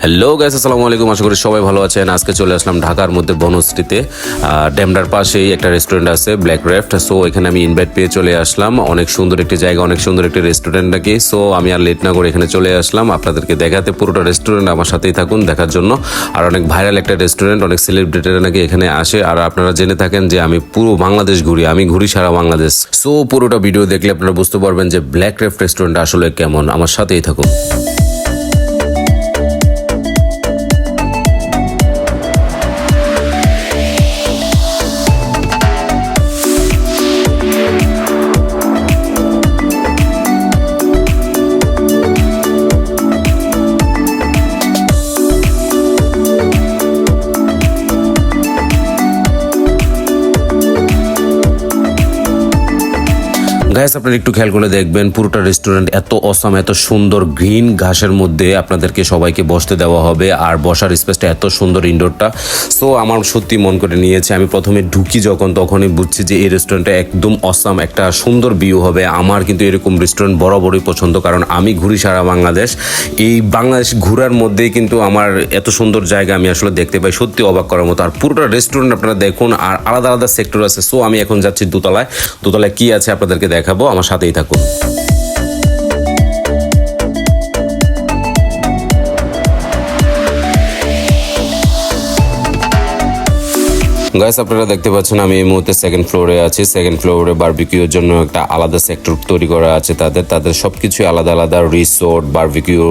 Hello guys, আসসালামু আলাইকুম। আশা করি সবাই ভালো আছেন। আজকে চলে আসলাম ঢাকার মধ্যে বনশ্রীতে। ড্যামডার পাশেই একটা রেস্টুরেন্ট আছে, ব্ল্যাক রেফট। সো এখানে আমি ইনভাইট পেয়ে চলে আসলাম। অনেক সুন্দর একটি জায়গা, অনেক সুন্দর একটি রেস্টুরেন্ট নাকি। সো আমি আর লেট না করে এখানে চলে আসলাম আপনাদেরকে দেখাতে। পুরোটা রেস্টুরেন্ট আমার সাথেই থাকুন দেখার জন্য। আর অনেক ভাইরাল একটা রেস্টুরেন্ট, অনেক সেলিব্রিটিরা নাকি এখানে আসে। আর আপনারা জেনে থাকেন যে আমি পুরো বাংলাদেশ ঘুরি, আমি ঘুরি সারা বাংলাদেশ। সো পুরোটা ভিডিও দেখলে আপনারা বুঝতে পারবেন যে ব্ল্যাক রেফট রেস্টুরেন্ট আসলে কেমন। আমার সাথেই থাকুন। গাইস, আপনারা একটু খেয়াল করে দেখবেন পুরোটা রেস্টুরেন্ট এত অসাম, এত সুন্দর গ্রিন ঘাসের মধ্যে আপনাদেরকে সবাইকে বসতে দেওয়া হবে। আর বসার স্পেসটা এত সুন্দর, ইনডোরটা। সো আমার সত্যি মন করে নিয়েছে। আমি প্রথমে ঢুকি যখন, তখনই বুঝছি যে এই রেস্টুরেন্টটা একদম অসাম, একটা সুন্দর ভিউ হবে। আমার কিন্তু এরকম রেস্টুরেন্ট বরাবরই পছন্দ, কারণ আমি ঘুরি সারা বাংলাদেশ। এই বাংলাদেশ ঘোরার মধ্যেই কিন্তু আমার এত সুন্দর জায়গা আমি আসলে দেখতে পাই, সত্যি অবাক করার মতো। আর পুরোটা রেস্টুরেন্ট আপনারা দেখুন, আর আলাদা আলাদা সেক্টর আছে। সো আমি এখন যাচ্ছি দোতলায়। দোতলায় কি আছে আপনাদেরকে দেখাবো, আমার সাথেই থাকুন। গাইস, আপনারা দেখতে পাচ্ছেন আমি এই মুহূর্তে সেকেন্ড ফ্লোরে আছি। সেকেন্ড ফ্লোরে বারবিকিউর জন্য একটা আলাদা সেক্টর তৈরি করা আছে। তাদের সবকিছু আলাদা আলাদা, রিসোর্ট, বারবিকিউ,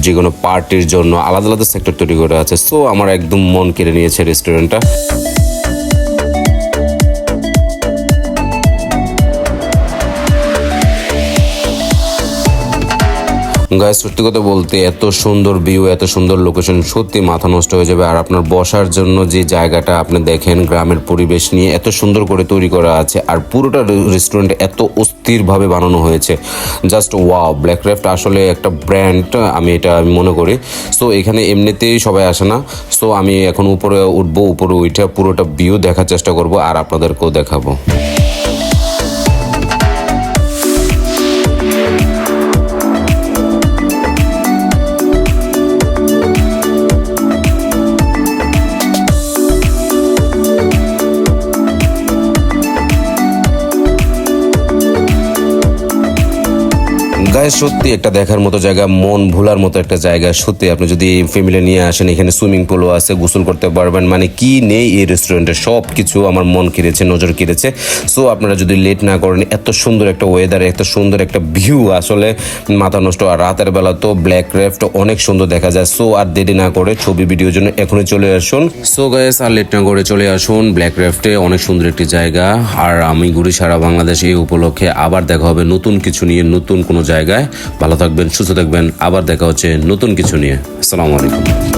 যে কোনো পার্টির জন্য আলাদা আলাদা সেক্টর তৈরি করা আছে। সো আমার একদম মন কেড়ে নিয়েছে রেস্টুরেন্টটা। গাইস, সত্যি কথা বলতে এত সুন্দর ভিউ, এত সুন্দর লোকেশন, সত্যি মাথা নষ্ট হয়ে যাবে। আর আপনার বসার জন্য যে জায়গাটা আপনি দেখেন, গ্রামের পরিবেশ নিয়ে এত সুন্দর করে তৈরি করা আছে। আর পুরোটা রেস্টুরেন্ট এত অস্থিরভাবে বানানো হয়েছে, জাস্ট ওয়াও। ব্ল্যাক রেফট আসলে একটা ব্র্যান্ড, আমি মনে করি। সো এখানে এমনিতেই সবাই আসে না। সো আমি এখন উপরে উঠবো, উপরে উঠে পুরোটা ভিউ দেখার চেষ্টা করব আর আপনাদেরকেও দেখাবো। গাইস, সত্যি একটা দেখার মতো জায়গা, মন ভোলার মতো একটা জায়গা। সত্যি আপনি যদি ফ্যামিলি নিয়ে আসেন, এখানে সুইমিং পুলও আছে, গোসল করতে পারবেন। মানে কি নেই এই রেস্টুরেন্টে, সব কিছু আমার মন কেড়েছে, নজর কেড়েছে। সো আপনারা যদি লেট না করেন, এত সুন্দর একটা ওয়েদার, এত সুন্দর একটা ভিউ, আসলে মাথা নষ্ট। আর রাতের বেলা তো ব্ল্যাক রেফট অনেক সুন্দর দেখা যায়। সো আর দেরি না করে ছবি ভিডিওর জন্য এখনই চলে আসুন। সো গাইস, আর লেট না করে চলে আসুন ব্ল্যাক রেফটে। অনেক সুন্দর একটি জায়গা। আর আমি ঘুরি সারা বাংলাদেশ, এই উপলক্ষে আবার দেখা হবে নতুন কিছু নিয়ে, নতুন কোনো জায়গায়। ভালো থাকবেন, সুস্থ থাকবেন। আবার দেখা হচ্ছে নতুন কিছু নিয়ে। আসসালামু আলাইকুম।